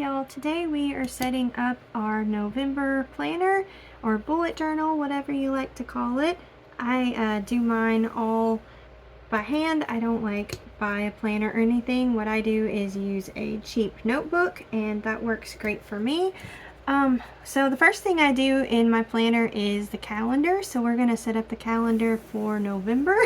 y'all, today we are setting up our November planner or bullet journal, whatever you like to call it. I do mine all by hand. I don't buy a planner or anything. What I do is use a cheap notebook, and that works great for me. So the first thing I do in my planner is the calendar. So we're gonna set up the calendar for November.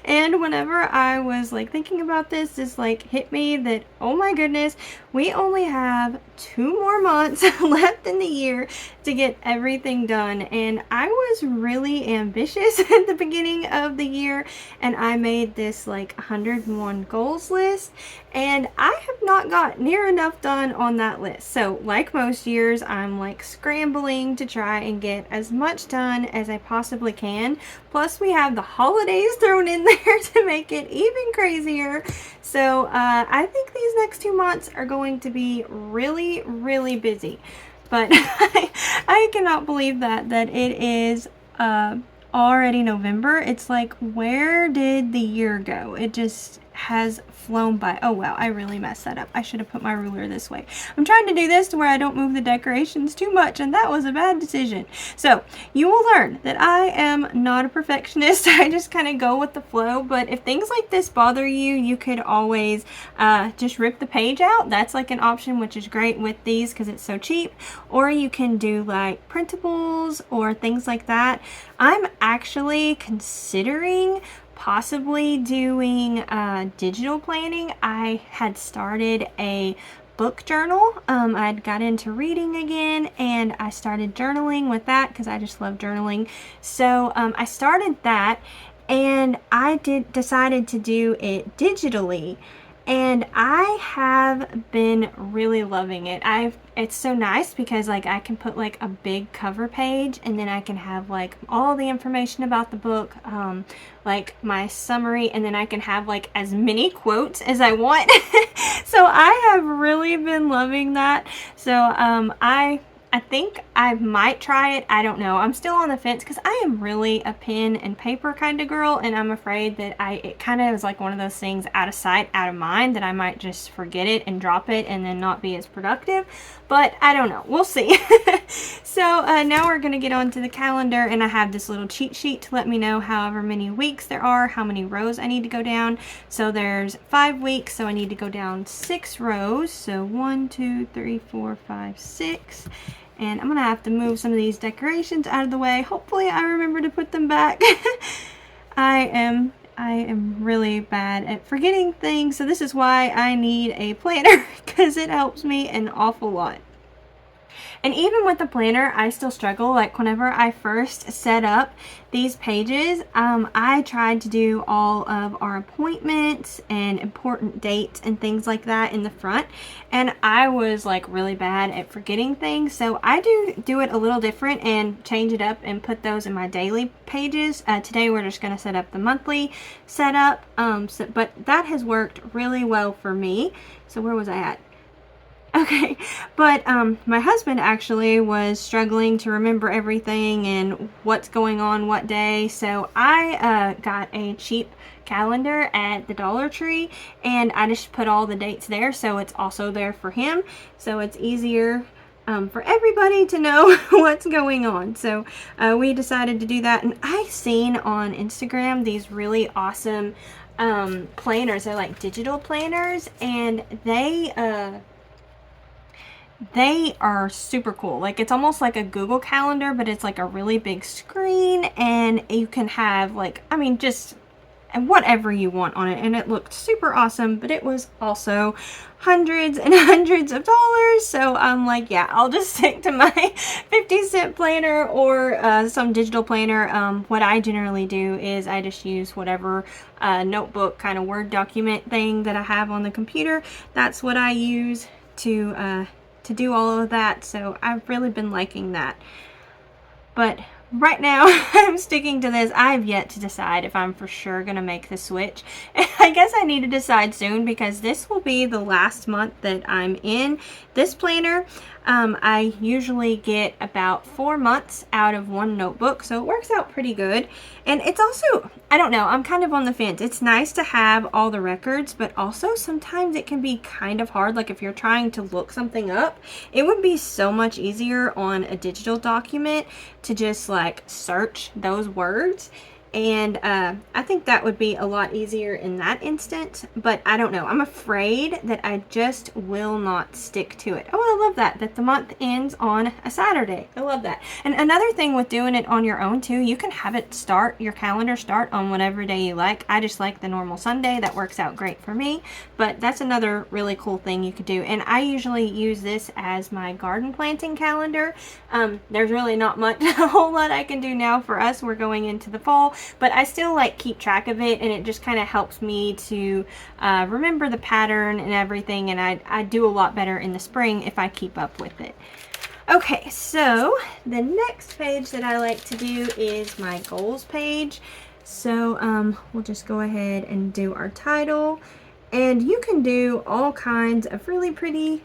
And whenever I was thinking about this, hit me that, oh my goodness, we only have 2 more months left in the year to get everything done. And I was really ambitious at the beginning of the year, and I made this 101 goals list, and I have not got near enough done on that list. So like most years, I'm scrambling to try and get as much done as I possibly can. Plus we have the holidays thrown in there to make it even crazier. So I think these next 2 months are going to be really, really busy. But I cannot believe that it is already November. It's where did the year go? It just has flown by. Oh wow, I really messed that up. I should have put my ruler this way. I'm trying to do this to where I don't move the decorations too much, and that was a bad decision. So you will learn that I am not a perfectionist. I just kind of go with the flow. But if things like this bother you, you could always just rip the page out. That's an option, which is great with these because it's so cheap. Or you can do printables or things like that. I'm actually considering possibly doing digital planning. I had started a book journal. I'd got into reading again, and I started journaling with that because I just love journaling. So I started that, and I decided to do it digitally. And I have been really loving it. It's so nice because I can put a big cover page, and then I can have all the information about the book, my summary, and then I can have as many quotes as I want. So I have really been loving that. So I think I might try it. I don't know. I'm still on the fence because I am really a pen and paper kind of girl, and I'm afraid that it kind of is one of those things, out of sight, out of mind, that I might just forget it and drop it and then not be as productive. But I don't know. We'll see. So now we're going to get on to the calendar, and I have this little cheat sheet to let me know however many weeks there are, how many rows I need to go down. So there's 5 weeks, so I need to go down 6 rows. So 1, 2, 3, 4, 5, 6. And I'm gonna have to move some of these decorations out of the way. Hopefully I remember to put them back. I am really bad at forgetting things, so this is why I need a planner, because it helps me an awful lot. And even with the planner, I still struggle. Whenever I first set up these pages, I tried to do all of our appointments and important dates and things like that in the front, and I was really bad at forgetting things. So I do it a little different and change it up and put those in my daily pages. Today we're just going to set up the monthly setup, but that has worked really well for me. So where was I at? Okay, but my husband actually was struggling to remember everything and what's going on what day, so I got a cheap calendar at the Dollar Tree, and I just put all the dates there, so it's also there for him, so it's easier for everybody to know what's going on. So we decided to do that, and I've seen on Instagram these really awesome planners. They're digital planners, and they are super cool. It's almost like a Google Calendar, but it's a really big screen, and you can have just whatever you want on it, and it looked super awesome. But it was also hundreds and hundreds of dollars, so I'm yeah, I'll just stick to my 50-cent planner or some digital planner. What I generally do is I just use whatever notebook kind of Word document thing that I have on the computer. That's what I use to do all of that. So I've really been liking that. But right now I'm sticking to this. I've yet to decide if I'm for sure gonna make the switch. I guess I need to decide soon because this will be the last month that I'm in this planner. I usually get about 4 months out of one notebook, so it works out pretty good. And it's also, I don't know, I'm kind of on the fence. It's nice to have all the records, but also sometimes it can be kind of hard. Like if you're trying to look something up, it would be so much easier on a digital document to just like search those words. And I think that would be a lot easier in that instance, but I don't know. I'm afraid that I just will not stick to it. Oh, I love that the month ends on a Saturday. I love that. And another thing with doing it on your own too, you can have it start, your calendar start on whatever day you like. I just like the normal Sunday. That works out great for me, but that's another really cool thing you could do. And I usually use this as my garden planting calendar. There's really not much, a whole lot I can do now for us. We're going into the fall, but I still like keep track of it, and it just kind of helps me to remember the pattern and everything, and I do a lot better in the spring if I keep up with it. Okay, so the next page that I like to do is my goals page. So we'll just go ahead and do our title. And you can do all kinds of really pretty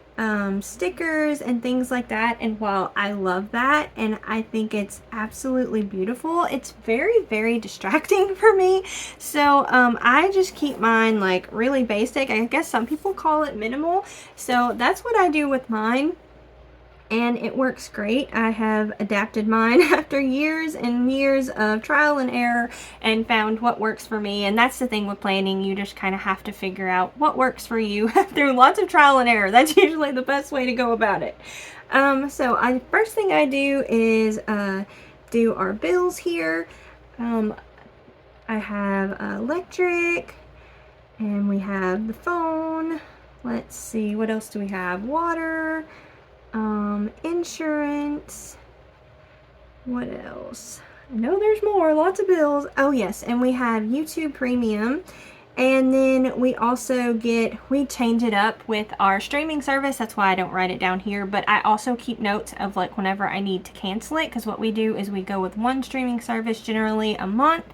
stickers and things like that. And while I love that and I think it's absolutely beautiful, it's very, very distracting for me. So I just keep mine like really basic. I guess some people call it minimal. So that's what I do with mine. And it works great. I have adapted mine after years and years of trial and error and found what works for me. And that's the thing with planning. You just kind of have to figure out what works for you through lots of trial and error. That's usually the best way to go about it. So first thing I do is do our bills here. I have electric, and we have the phone. Let's see, what else do we have? Water. Insurance. What else? I know there's more, lots of bills. Oh yes, and we have YouTube Premium. And then we also we change it up with our streaming service. That's why I don't write it down here, but I also keep notes of like whenever I need to cancel it, because what we do is we go with one streaming service generally a month,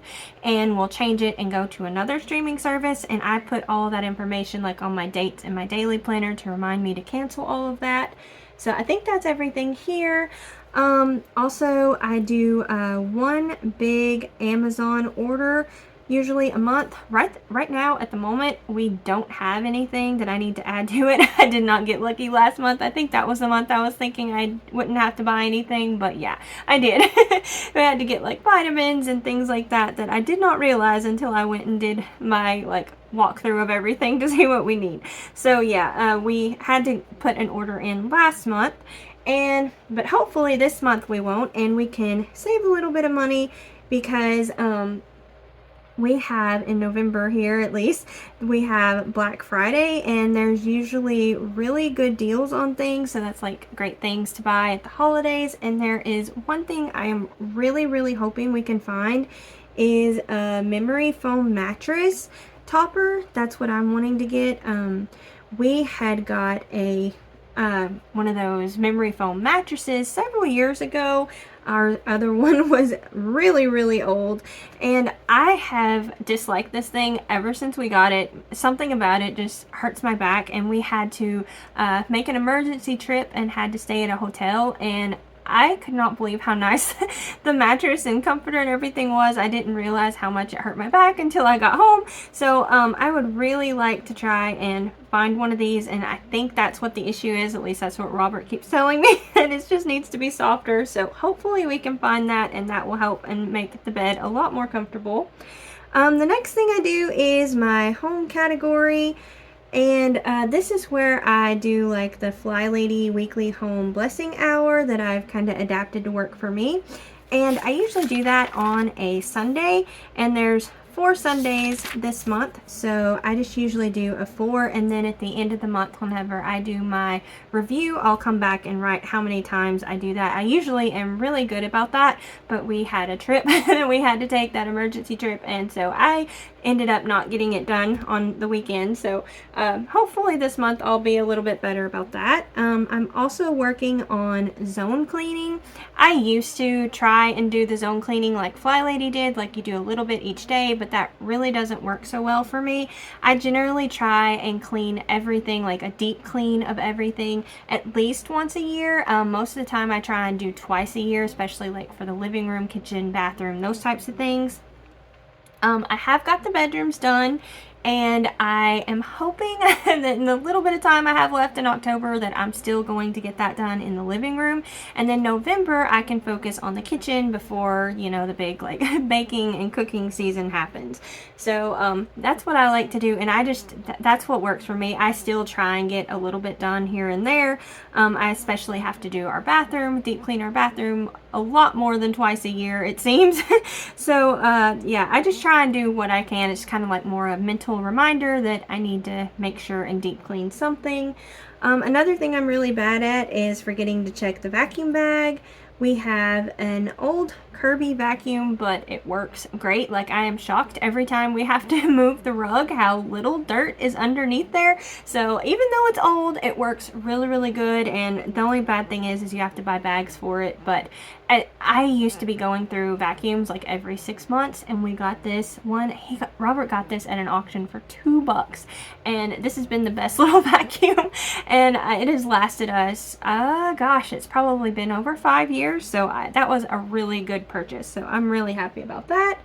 and we'll change it and go to another streaming service, and I put all of that information like on my dates in my daily planner to remind me to cancel all of that. So I think that's everything here. Also, I do one big Amazon order, usually a month. Right now, at the moment, we don't have anything that I need to add to it. I did not get lucky last month. I think that was the month I was thinking I wouldn't have to buy anything, but yeah, I did. I had to get like vitamins and things like that I did not realize until I went and did my like walkthrough of everything to see what we need. So yeah, we had to put an order in last month, but hopefully this month we won't, and we can save a little bit of money because we have in November here, at least, we have Black Friday, and there's usually really good deals on things, so that's like great things to buy at the holidays. And there is one thing I am really, really hoping we can find is a memory foam mattress topper. That's what I'm wanting to get. We had got a one of those memory foam mattresses several years ago. Our other one was really, really old, and I have disliked this thing ever since we got it. Something about it just hurts my back, and we had to make an emergency trip and had to stay at a hotel, and I could not believe how nice the mattress and comforter and everything was. I didn't realize how much it hurt my back until I got home. So I would really like to try and find one of these, and I think that's what the issue is. At least that's what Robert keeps telling me, and it just needs to be softer. So hopefully we can find that, and that will help and make the bed a lot more comfortable. The next thing I do is my home category. And this is where I do like the Fly Lady weekly home blessing hour that I've kind of adapted to work for me. And I usually do that on a Sunday, and there's 4 Sundays this month, so I just usually do a 4, and then at the end of the month, whenever I do my review, I'll come back and write how many times I do that. I usually am really good about that, but we had a trip that we had to take, that emergency trip, and so I ended up not getting it done on the weekend. So hopefully this month I'll be a little bit better about that. I'm also working on zone cleaning. I used to try and do the zone cleaning like Fly Lady did, like you do a little bit each day, but that really doesn't work so well for me. I generally try and clean everything, like a deep clean of everything, at least once a year. Most of the time I try and do twice a year, especially like for the living room, kitchen, bathroom, those types of things. I have got the bedrooms done, and I am hoping that in the little bit of time I have left in October that I'm still going to get that done in the living room, and then November I can focus on the kitchen before, you know, the big like baking and cooking season happens. So that's what I like to do, and I just that's what works for me. I still try and get a little bit done here and there. I especially have to do our bathroom, deep clean our bathroom a lot more than twice a year, it seems. So yeah, I just try and do what I can. It's kind of like more a mental reminder that I need to make sure and deep clean something. Another thing I'm really bad at is forgetting to check the vacuum bag. We have an old Kirby vacuum, but it works great. Like, I am shocked every time we have to move the rug how little dirt is underneath there. So even though it's old, it works really, really good. And the only bad thing is you have to buy bags for it. But I used to be going through vacuums like every 6 months, and we got this one. Robert got this at an auction for $2, and this has been the best little vacuum, and it has lasted us, gosh, it's probably been over 5 years. So that was a really good purchase. So I'm really happy about that.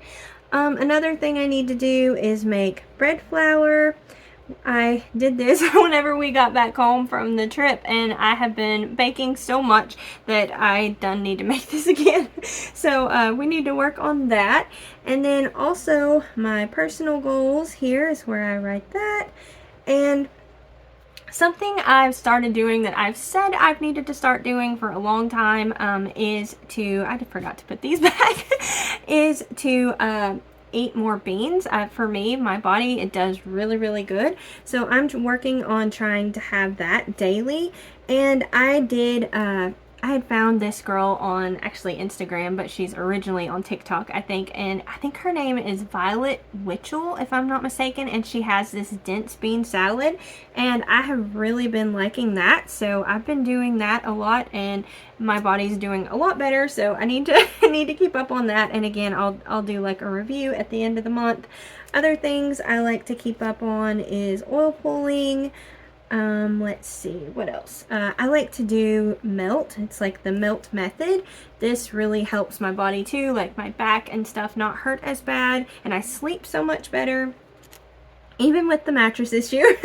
Another thing I need to do is make bread flour. I did this whenever we got back home from the trip, and I have been baking so much that I done need to make this again. So we need to work on that. And then also my personal goals, here is where I write that. And something I've started doing that I've said I've needed to start doing for a long time is to, I forgot to put these back, is to eat more beans. For me, my body, it does really, really good. So I'm working on trying to have that daily. And I had found this girl on actually Instagram, but she's originally on TikTok, I think, and I think her name is Violet Witchell, if I'm not mistaken, and she has this dense bean salad, and I have really been liking that. So I've been doing that a lot, and my body's doing a lot better. So I need to need to keep up on that. And again, I'll do like a review at the end of the month. Other things I like to keep up on is oil pulling. Let's see, what else? I like to do melt. It's like the melt method. This really helps my body too, like my back and stuff not hurt as bad, and I sleep so much better, even with the mattress this year.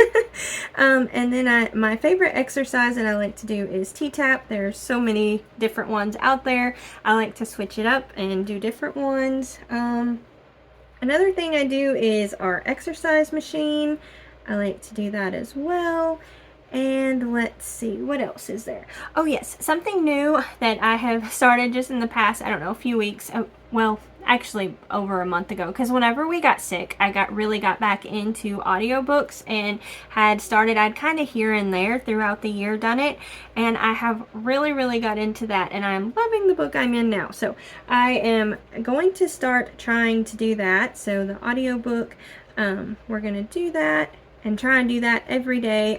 And then my favorite exercise that I like to do is T-tap. There's so many different ones out there. I like to switch it up and do different ones. Another thing I do is our exercise machine. I like to do that as well. And let's see, what else is there? Oh yes, something new that I have started just in the past, I don't know, a few weeks. Well, actually over a month ago, because whenever we got sick, I really got back into audiobooks and I'd kind of here and there throughout the year done it, and I have really got into that, and I'm loving the book I'm in now. So I am going to start trying to do that. So the audiobook, we're gonna do that and try and do that every day.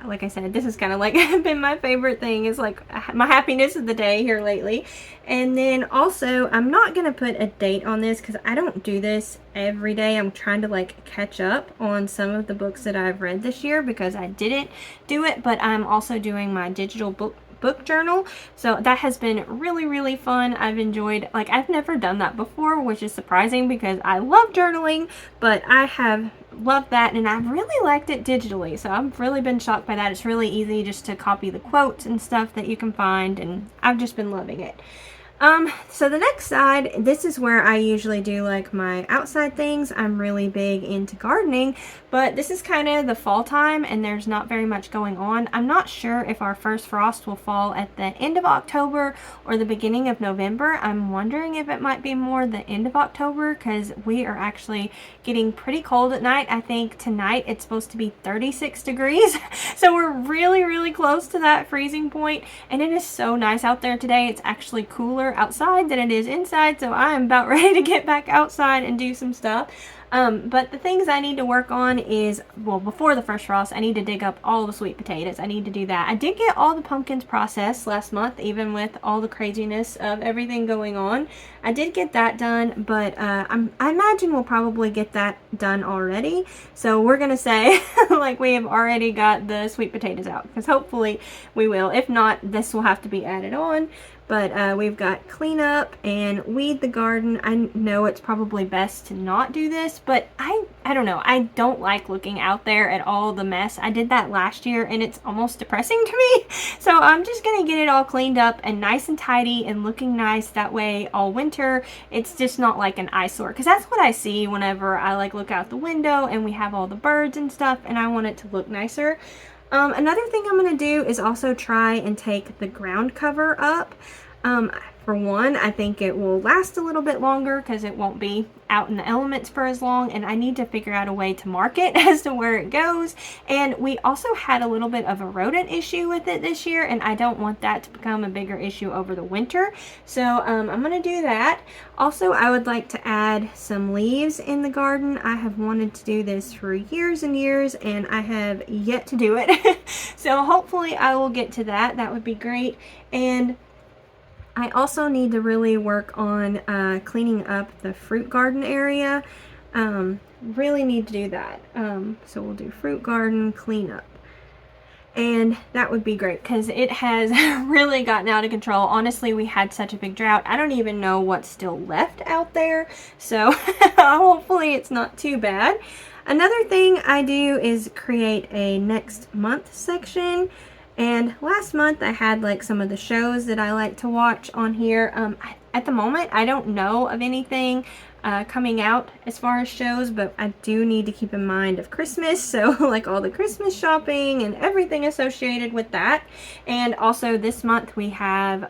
Like I said, this is kind of like been my favorite thing. It's like my happiness of the day here lately. And then also, I'm not going to put a date on this because I don't do this every day. I'm trying to like catch up on some of the books that I've read this year because I didn't do it, but I'm also doing my digital book journal. So that has been really fun. I've enjoyed, like, I've never done that before, which is surprising because I love journaling, but I have loved that, and I've really liked it digitally. So I've really been shocked by that. It's really easy just to copy the quotes and stuff that you can find, and I've just been loving it. So the next side, this is where I usually do like my outside things. I'm really big into gardening, but this is kind of the fall time and there's not very much going on. I'm not sure if our first frost will fall at the end of October or the beginning of November. I'm wondering if it might be more the end of October because we are actually getting pretty cold at night. I think tonight it's supposed to be 36 degrees. So we're really, really close to that freezing point, and it is so nice out there today. It's actually cooler outside than it is inside, so I am about ready to get back outside and do some stuff. But the things I need to work on is, well, before the first frost, I need to dig up all the sweet potatoes. I need to do that. I did get all the pumpkins processed last month, even with all the craziness of everything going on. I did get that done, but I imagine we'll probably get that done already. So we're going to say like we have already got the sweet potatoes out, because hopefully we will. If not, this will have to be added on. But we've got clean up and weed the garden. I know it's probably best to not do this, but I don't know. I don't like looking out there at all the mess. I did that last year and it's almost depressing to me. So I'm just going to get it all cleaned up and nice and tidy and looking nice. That way all winter, it's just not like an eyesore. Because that's what I see whenever I like look out the window and we have all the birds and stuff and I want it to look nicer. Another thing I'm going to do is also try and take the ground cover up. For one, I think it will last a little bit longer because it won't be out in the elements for as long, and I need to figure out a way to mark it as to where it goes. And we also had a little bit of a rodent issue with it this year, and I don't want that to become a bigger issue over the winter. So I'm going to do that. Also, I would like to add some leaves in the garden. I have wanted to do this for years and years, and I have yet to do it. So hopefully I will get to that. That would be great. And I also need to really work on cleaning up the fruit garden area. Really need to do that. So we'll do fruit garden cleanup. And that would be great because it has really gotten out of control. Honestly, we had such a big drought. I don't even know what's still left out there. So hopefully it's not too bad. Another thing I do is create a next month section. And last month I had like some of the shows that I like to watch on here. At the moment I don't know of anything coming out as far as shows, but I do need to keep in mind of Christmas, so like all the Christmas shopping and everything associated with that. And also this month we have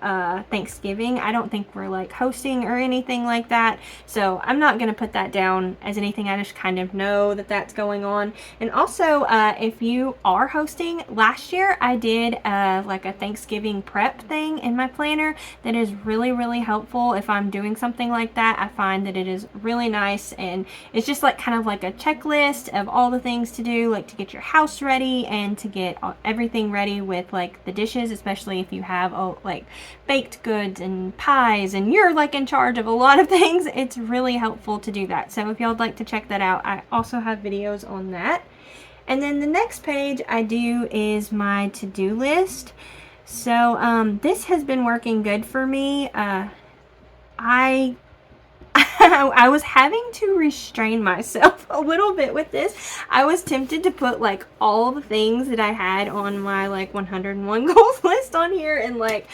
Thanksgiving. I don't think we're like hosting or anything like that, so I'm not gonna put that down as anything. I just kind of know that that's going on. And also if you are hosting, last year I did like a Thanksgiving prep thing in my planner that is really, really helpful. If I'm doing something like that, I find that it is really nice, and it's just like kind of like a checklist of all the things to do, like to get your house ready and to get everything ready with like the dishes, especially if you have like baked goods and pies and you're like in charge of a lot of things. It's really helpful to do that. So if y'all would like to check that out, I also have videos on that. And then the next page I do is my to-do list. So this has been working good for me. I was having to restrain myself a little bit with this. I was tempted to put like all the things that I had on my like 101 goals list on here and like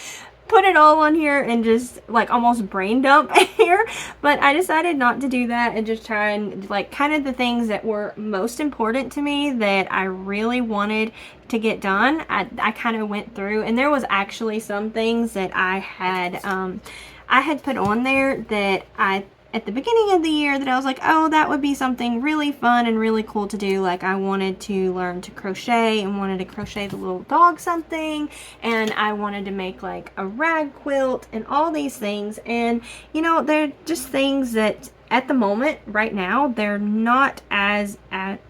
put it all on here and just like almost brain dump here, but I decided not to do that and just try and like kind of the things that were most important to me that I really wanted to get done. I kind of went through, and there was actually some things that I had put on there that at the beginning of the year that I was like, oh, that would be something really fun and really cool to do. Like I wanted to learn to crochet and wanted to crochet the little dog something, and I wanted to make like a rag quilt and all these things. And you know, they're just things that at the moment right now they're not as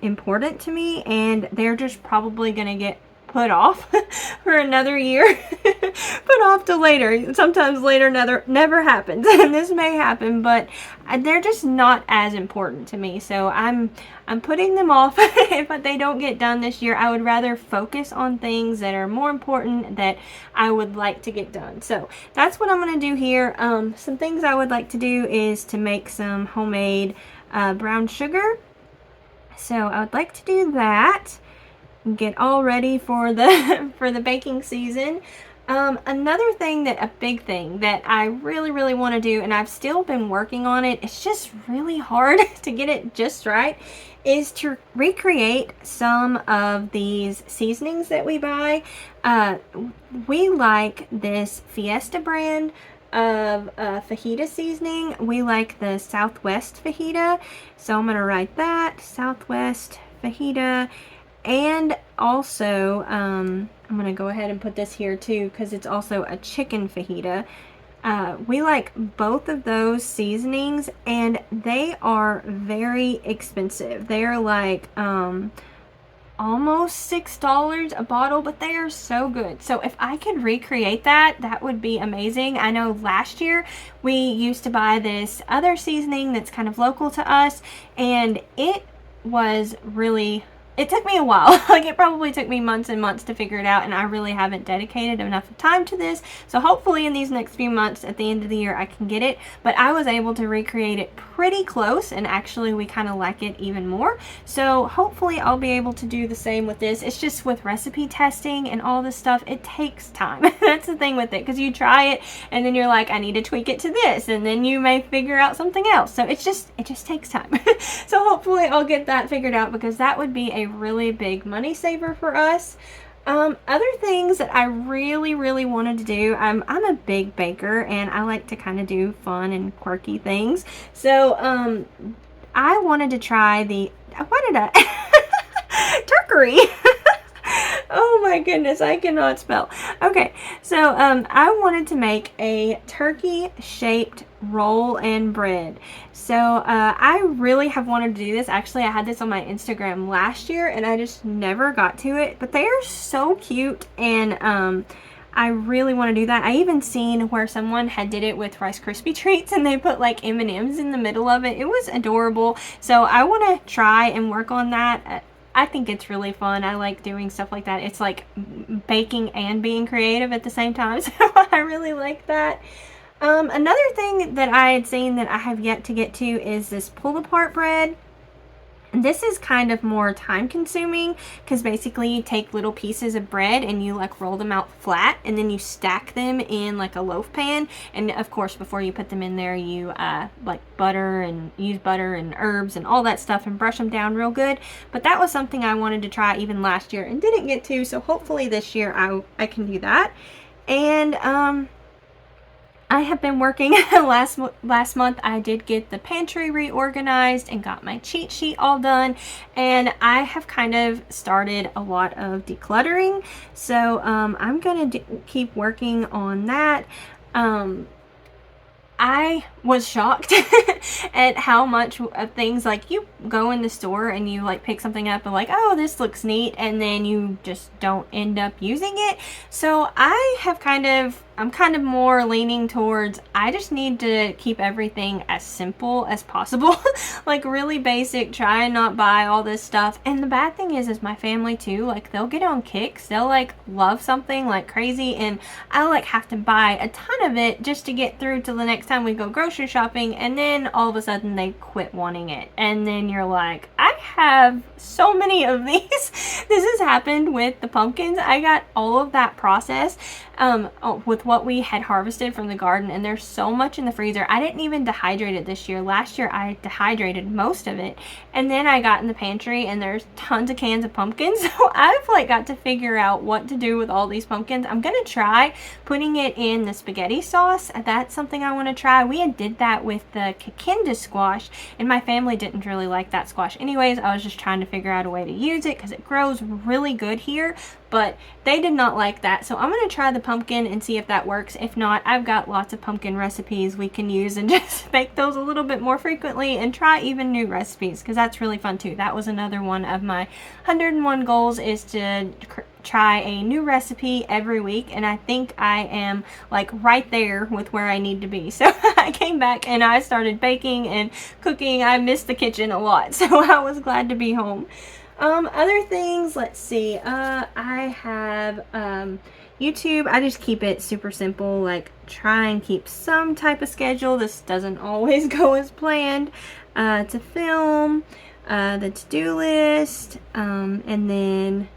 important to me, and they're just probably gonna get put off for another year. Put off to later. Sometimes later never happens, and this may happen, but they're just not as important to me. So I'm putting them off. If they don't get done this year, I would rather focus on things that are more important that I would like to get done. So that's what I'm going to do here. Some things I would like to do is to make some homemade brown sugar. So I would like to do that. Get all ready for the for the baking season. Another thing that, a big thing that I really, really want to do, and I've still been working on it, it's just really hard to get it just right, is to recreate some of these seasonings that we buy. We like this Fiesta brand of fajita seasoning. We like the Southwest fajita, so I'm going to write that, Southwest fajita. And also, I'm going to go ahead and put this here too, because it's also a chicken fajita. We like both of those seasonings, and they are very expensive. They're like almost $6 a bottle, but they are so good. So if I could recreate that, that would be amazing. I know last year we used to buy this other seasoning that's kind of local to us, and it was really, it took me a while. Like, it probably took me months and months to figure it out, and I really haven't dedicated enough time to this. So hopefully in these next few months at the end of the year I can get it. But I was able to recreate it pretty close, and actually we kind of like it even more. So hopefully I'll be able to do the same with this. It's just with recipe testing and all this stuff, it takes time. That's the thing with it, because you try it and then you're like, I need to tweak it to this, and then you may figure out something else. So it just takes time. So hopefully I'll get that figured out, because that would be a really big money saver for us. Other things that I really, really wanted to do, I'm a big baker, and I like to kind of do fun and quirky things. So I wanted to try the, what did I turkery. Oh my goodness, I cannot spell. Okay, so I wanted to make a turkey shaped roll and bread. So I really have wanted to do this. Actually, I had this on my Instagram last year and I just never got to it, but they are so cute, and I really want to do that. I even seen where someone had did it with Rice Krispie treats, and they put like M&Ms in the middle of it. It was adorable. So I want to try and work on that. I think it's really fun. I like doing stuff like that. It's like baking and being creative at the same time. So I really like that. Another thing that I had seen that I have yet to get to is this pull apart bread. This is kind of more time consuming, because basically you take little pieces of bread and you like roll them out flat, and then you stack them in like a loaf pan. And of course, before you put them in there, you like use butter and herbs and all that stuff and brush them down real good. But that was something I wanted to try even last year and didn't get to, so hopefully this year I can do that. And I have been working. last month I did get the pantry reorganized and got my cheat sheet all done, and I have kind of started a lot of decluttering. So I'm gonna keep working on that. I was shocked at how much of things, like, you go in the store and you like pick something up and like, oh, this looks neat, and then you just don't end up using it. So I'm kind of more leaning towards, I just need to keep everything as simple as possible. Like really basic, try and not buy all this stuff. And the bad thing is my family too, like they'll get on kicks, they'll like love something like crazy, and I like have to buy a ton of it just to get through till the next time we go grocery shopping, and then all of a sudden they quit wanting it, and then you're like, I have so many of these. This has happened with the pumpkins. I got all of that processed with what we had harvested from the garden, and there's so much in the freezer. I didn't even dehydrate it this year. Last year I dehydrated most of it, and then I got in the pantry and there's tons of cans of pumpkins. So I've like got to figure out what to do with all these pumpkins. I'm gonna try putting it in the spaghetti sauce. That's something I want to try. We had did that with the Kikinda squash, and my family didn't really like that squash anyways. I was just trying to figure out a way to use it because it grows really good here, but they did not like that. So I'm going to try the pumpkin and see if that works. If not, I've got lots of pumpkin recipes we can use and just make those a little bit more frequently and try even new recipes, because that's really fun too. That was another one of my 101 goals, is to try a new recipe every week, and I think I am like right there with where I need to be. So I came back and I started baking and cooking. I missed the kitchen a lot, so I was glad to be home. Other things, let's see, I have YouTube. I just keep it super simple, like try and keep some type of schedule. This doesn't always go as planned. To film, the to-do list, and then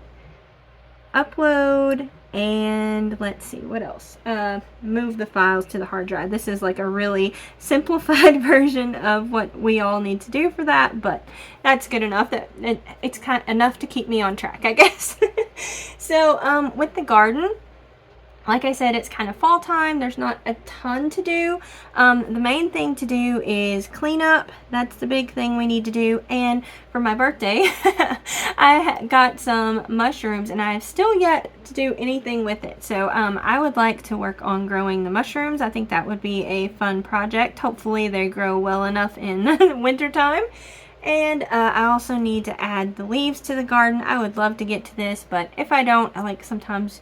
upload, And let's see what else. Move the files to the hard drive. This is like a really simplified version of what we all need to do for that, but that's good enough. That it's kind of enough to keep me on track, I guess. So with the garden, like I said, it's kind of fall time. There's not a ton to do. The main thing to do is clean up. That's the big thing we need to do. And for my birthday, I got some mushrooms, and I have still yet to do anything with it. So I would like to work on growing the mushrooms. I think that would be a fun project. Hopefully they grow well enough in the winter time. And I also need to add the leaves to the garden. I would love to get to this, but if I don't, like sometimes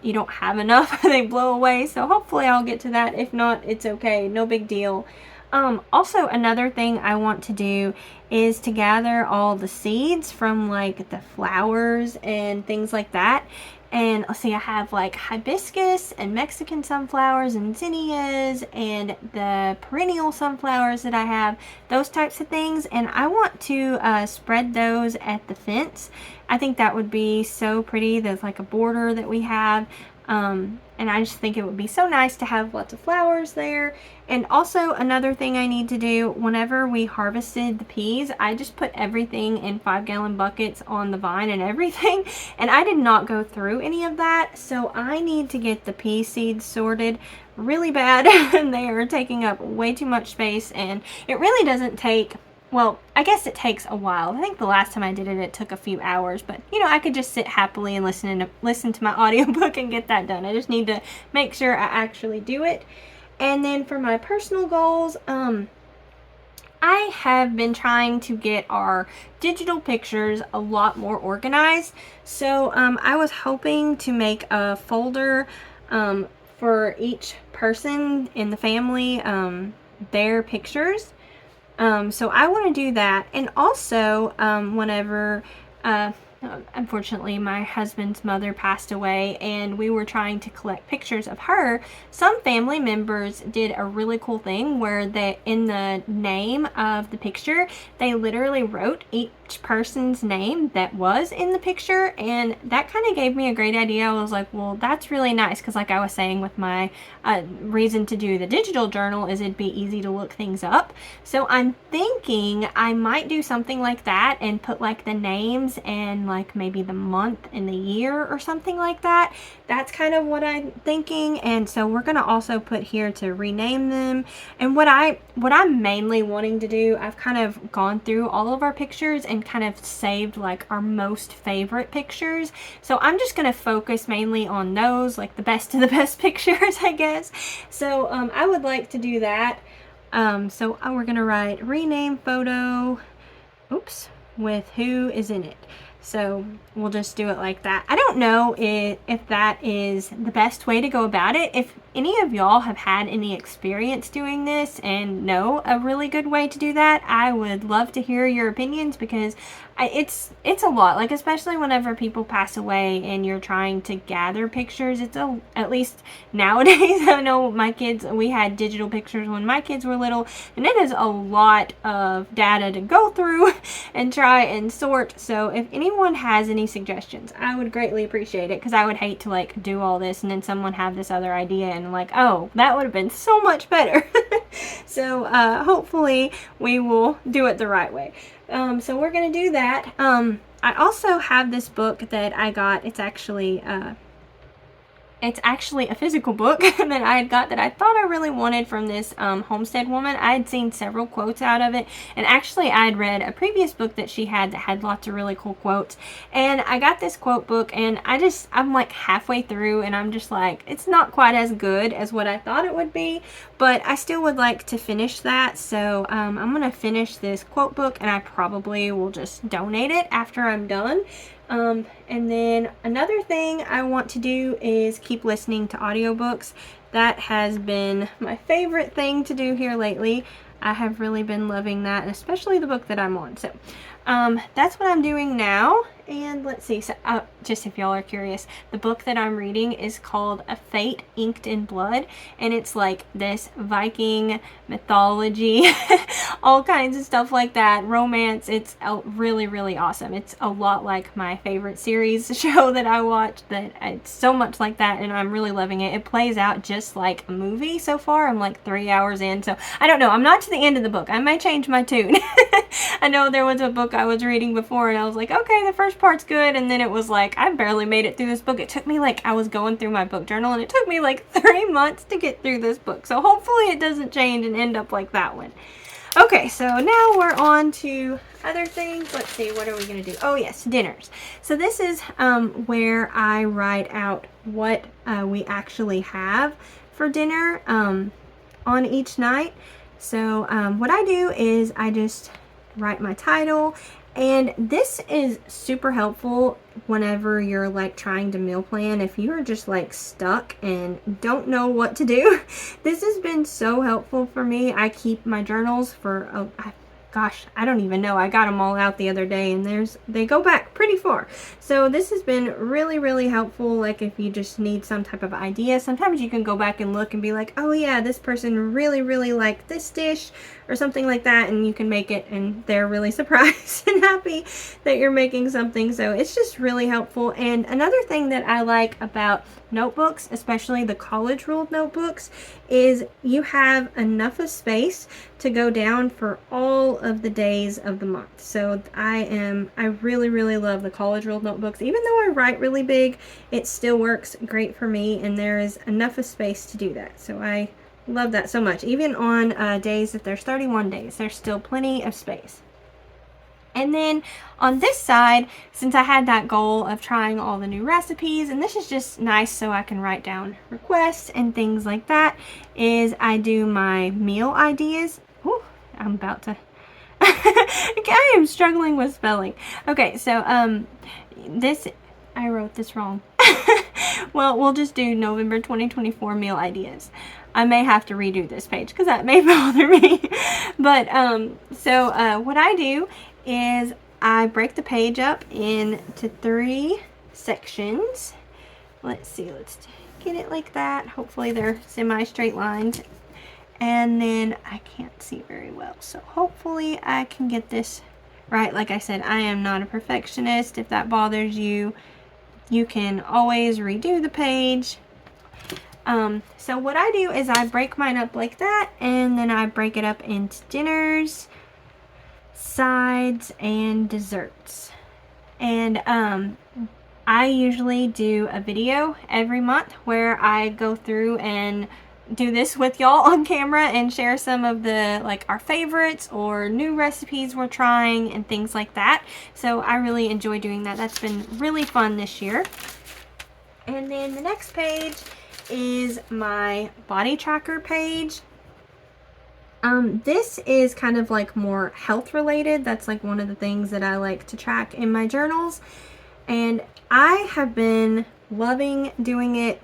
you don't have enough, they blow away. So hopefully I'll get to that. If not, it's okay, no big deal. Also another thing I want to do is to gather all the seeds from like the flowers and things like that. And let's see, I have like hibiscus and Mexican sunflowers and zinnias and the perennial sunflowers that I have, those types of things. And I want to spread those at the fence. I think that would be so pretty. There's like a border that we have. And I just think it would be so nice to have lots of flowers there. And also another thing I need to do, whenever we harvested the peas, I just put everything in 5-gallon buckets on the vine and everything. And I did not go through any of that. So I need to get the pea seeds sorted really bad. And they are taking up way too much space. And it really doesn't take... Well, I guess it takes a while. I think the last time I did it, it took a few hours. But, you know, I could just sit happily and listen to my audiobook and get that done. I just need to make sure I actually do it. And then for my personal goals, I have been trying to get our digital pictures a lot more organized. So I was hoping to make a folder for each person in the family, their pictures. So I want to do that. And also, whenever, unfortunately, my husband's mother passed away and we were trying to collect pictures of her, some family members did a really cool thing where they, in the name of the picture, they literally wrote each person's name that was in the picture, and that kind of gave me a great idea. I was like, well, that's really nice, because like I was saying with my reason to do the digital journal is it'd be easy to look things up. So I'm thinking I might do something like that and put like the names and like maybe the month and the year or something like that. That's kind of what I'm thinking. And so we're going to also put here to rename them. And what I'm mainly wanting to do, I've kind of gone through all of our pictures and kind of saved like our most favorite pictures. So I'm just going to focus mainly on those, like the best of the best pictures, I guess. So I would like to do that. So we're going to write rename photo, oops, with who is in it. So we'll just do it like that. I don't know if that is the best way to go about it. If any of y'all have had any experience doing this and know a really good way to do that, I would love to hear your opinions, because it's a lot, like especially whenever people pass away and you're trying to gather pictures. At least nowadays, I know my kids, we had digital pictures when my kids were little, and it is a lot of data to go through and try and sort. So if anyone has any suggestions, I would greatly appreciate it, because I would hate to like do all this and then someone have this other idea and like, oh, that would have been so much better. So hopefully we will do it the right way. So we're going to do that. I also have this book that I got. It's actually a physical book that I had got that I thought I really wanted from this homestead woman. I had seen several quotes out of it, and actually I had read a previous book that she had that had lots of really cool quotes, and I got this quote book, and I'm like halfway through, and I'm just like, it's not quite as good as what I thought it would be, but I still would like to finish that. So I'm gonna finish this quote book, and I probably will just donate it after I'm done. And then another thing I want to do is keep listening to audiobooks. That has been my favorite thing to do here lately. I have really been loving that, and especially the book that I'm on. So that's what I'm doing now. And let's see, so just if y'all are curious, the book that I'm reading is called A Fate Inked in Blood, and it's like this Viking mythology, all kinds of stuff like that, romance. It's really, really awesome. It's a lot like my favorite series show that I watch, that it's so much like that, and I'm really loving it. It plays out just like a movie so far. I'm like 3 hours in, so I don't know. I'm not to the end of the book. I might change my tune. I know there was a book I was reading before and I was like, okay, the first part's good, and then it was like, I barely made it through this book. It took me like, I was going through my book journal and it took me like 3 months to get through this book. So hopefully it doesn't change and end up like that one. Okay, so now we're on to other things. Let's see, what are we going to do? Oh yes, dinners. So this is where I write out what we actually have for dinner on each night. So what I do is I just write my title, and this is super helpful whenever you're like trying to meal plan. If you are just like stuck and don't know what to do, this has been so helpful for me. I keep my journals for gosh, I don't even know. I got them all out the other day, and they go back pretty far. So this has been really, really helpful. Like if you just need some type of idea, sometimes you can go back and look and be like, oh yeah, this person really, really liked this dish or something like that, and you can make it and they're really surprised and happy that you're making something. So it's just really helpful. And another thing that I like about notebooks, especially the college ruled notebooks, is you have enough of space to go down for all of the days of the month. So I really, really love the college ruled notebooks. Even though I write really big, it still works great for me, and there is enough of space to do that. So I love that so much. Even on days that there's 31 days, there's still plenty of space. And then on this side, since I had that goal of trying all the new recipes, and this is just nice so I can write down requests and things like that, is I do my meal ideas. Whew, I'm about to I am struggling with spelling. Okay, so I wrote this wrong. Well, we'll just do November 2024 meal ideas. I may have to redo this page because that may bother me. But what I do is I break the page up into 3 sections. Let's see, let's get it like that. Hopefully they're semi-straight lines. And then I can't see very well, so hopefully I can get this right. Like I said, I am not a perfectionist. If that bothers you, you can always redo the page. So what I do is I break mine up like that, and then I break it up into dinners, sides, and desserts. And I usually do a video every month where I go through and do this with y'all on camera and share some of the our favorites or new recipes we're trying and things like that. So I really enjoy doing that. That's been really fun this year. And then the next page is my body tracker page. This is kind of like more health related. That's like one of the things that I like to track in my journals, and I have been loving doing it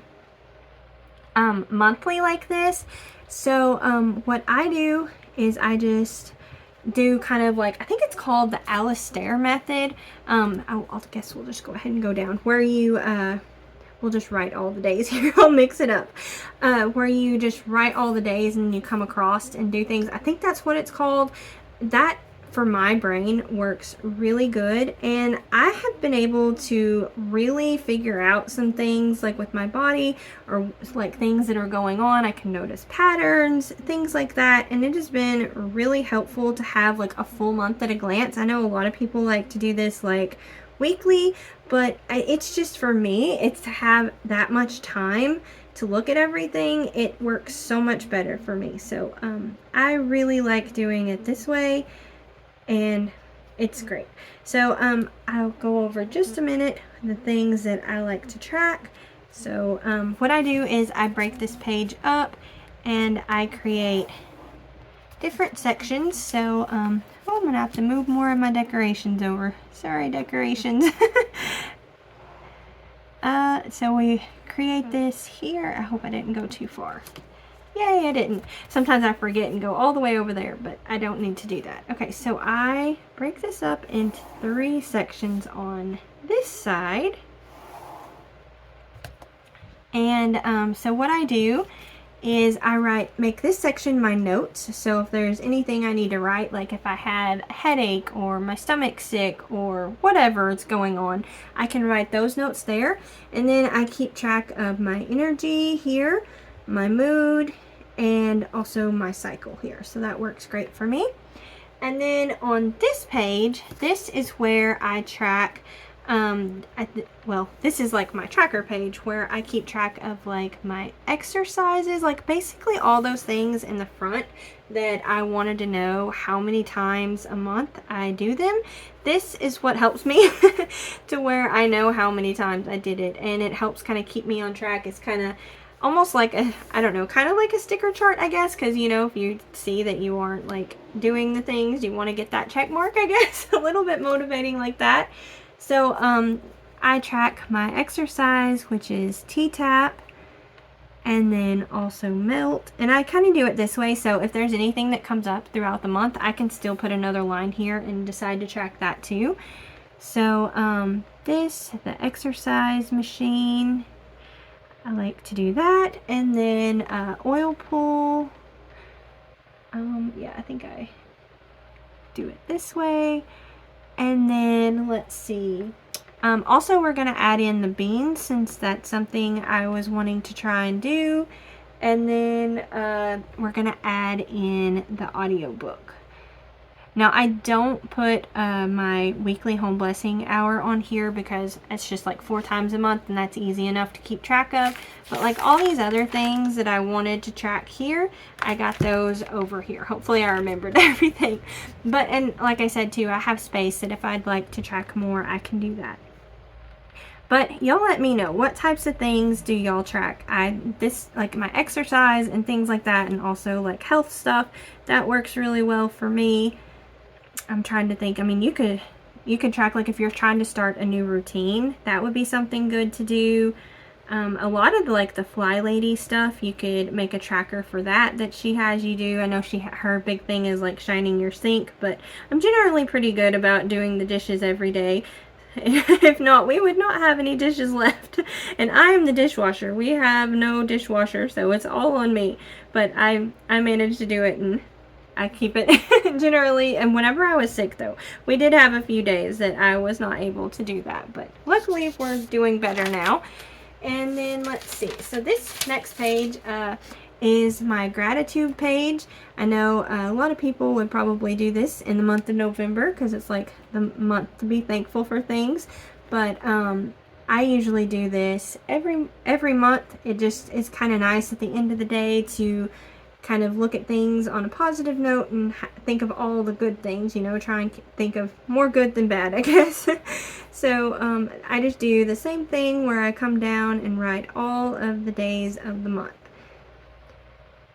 monthly like this. So what I do is I just do kind of like, I think it's called the Alistair method. I guess we'll just go ahead and go down where you we'll just write all the days here. I'll mix it up. Where you just write all the days and you come across and do things. I think that's what it's called. That for my brain works really good, and I have been able to really figure out some things like with my body or like things that are going on. I can notice patterns, things like that, and it has been really helpful to have like a full month at a glance. I know a lot of people like to do this like weekly, but it's just, for me, it's to have that much time to look at everything. It works so much better for me. So I really like doing it this way, and it's great. So I'll go over just a minute the things that I like to track. So what I do is I break this page up and I create different sections. So I'm gonna have to move more of my decorations over. Sorry, decorations. So we create this here. I hope I didn't go too far. Yay, I didn't. Sometimes I forget and go all the way over there, but I don't need to do that. Okay, so I break this up into 3 sections on this side. And so what I do is I make this section my notes. So if there's anything I need to write, like if I had a headache or my stomach's sick or whatever is going on, I can write those notes there. And then I keep track of my energy here, my mood, and also my cycle here. So that works great for me. And then on this page, this is where I track well, this is like my tracker page where I keep track of like my exercises, like basically all those things in the front that I wanted to know how many times a month I do them. This is what helps me to where I know how many times I did it, and it helps kind of keep me on track. It's kind of almost like a, I don't know, kind of like a sticker chart, I guess, because you know, if you see that you aren't like doing the things, you want to get that check mark, I guess. A little bit motivating like that. So I track my exercise, which is T-tap, and then also melt. And I kind of do it this way, so if there's anything that comes up throughout the month, I can still put another line here and decide to track that too. So the exercise machine, I like to do that. And then oil pull, yeah, I think I do it this way. And then let's see, also we're going to add in the beans, since that's something I was wanting to try and do. And then we're going to add in the audiobook. Now I don't put my weekly home blessing hour on here because it's just like 4 times a month, and that's easy enough to keep track of. But like all these other things that I wanted to track here, I got those over here. Hopefully I remembered everything. But, and like I said too, I have space that if I'd like to track more, I can do that. But y'all let me know, what types of things do y'all track? This, like my exercise and things like that, and also like health stuff, that works really well for me. I'm trying to think. I mean, you could track, like if you're trying to start a new routine, that would be something good to do. A lot of like the Fly Lady stuff, you could make a tracker for that she has you do. I know her big thing is like shining your sink, but I'm generally pretty good about doing the dishes every day. If not, we would not have any dishes left. And I am the dishwasher. We have no dishwasher, so it's all on me. But I managed to do it, and I keep it generally. And whenever I was sick though, we did have a few days that I was not able to do that, but luckily we're doing better now. And then let's see, so this next page is my gratitude page. I know a lot of people would probably do this in the month of November because it's like the month to be thankful for things, but I usually do this every month. It just is kind of nice at the end of the day to kind of look at things on a positive note and think of all the good things, you know, try and think of more good than bad, I guess. So I just do the same thing where I come down and write all of the days of the month.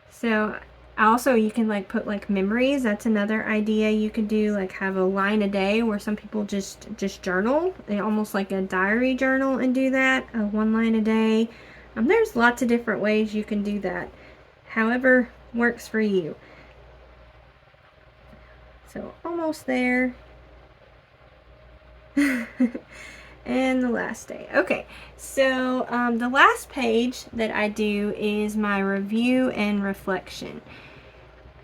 So also you can like put like memories. That's another idea you could do, like have a line a day where some people just journal, almost like a diary journal, and do that, 1 line a day. There's lots of different ways you can do that, however works for you. So almost there. And the last day. Okay, so the last page that I do is my review and reflection.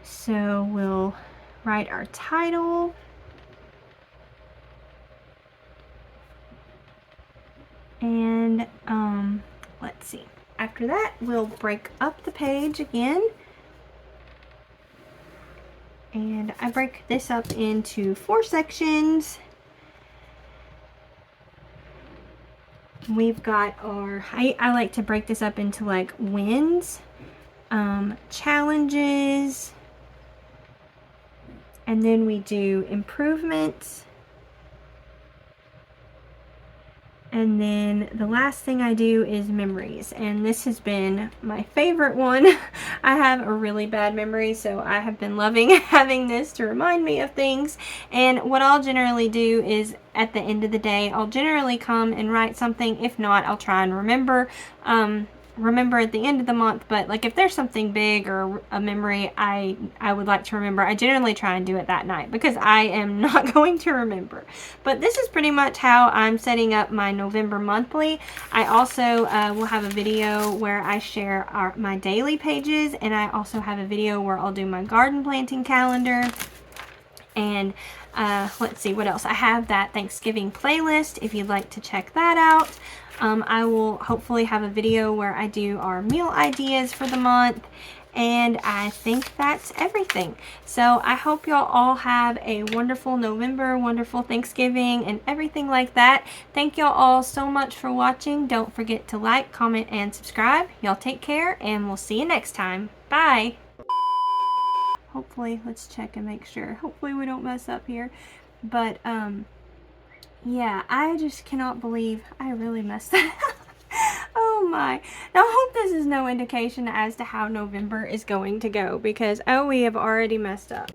So we'll write our title. And let's see. After that, we'll break up the page again. And I break this up into 4 sections. We've got our, I like to break this up into like wins, challenges, and then we do improvements. And then the last thing I do is memories, and this has been my favorite one. I have a really bad memory, so I have been loving having this to remind me of things. And what I'll generally do is at the end of the day, I'll generally come and write something. If not, I'll try and remember remember at the end of the month, but like if there's something big or a memory I would like to remember, I generally try and do it that night because I am not going to remember. But this is pretty much how I'm setting up my November monthly. I also will have a video where I share my daily pages, and I also have a video where I'll do my garden planting calendar. And let's see what else. I have that Thanksgiving playlist if you'd like to check that out. I will hopefully have a video where I do our meal ideas for the month, and I think that's everything. So I hope y'all all have a wonderful November, wonderful Thanksgiving, and everything like that. Thank y'all all so much for watching. Don't forget to like, comment, and subscribe. Y'all take care, and we'll see you next time. Bye! Hopefully, let's check and make sure. Hopefully we don't mess up here. But, yeah, I just cannot believe I really messed that up. Oh my. Now, I hope this is no indication as to how November is going to go, because, oh, we have already messed up.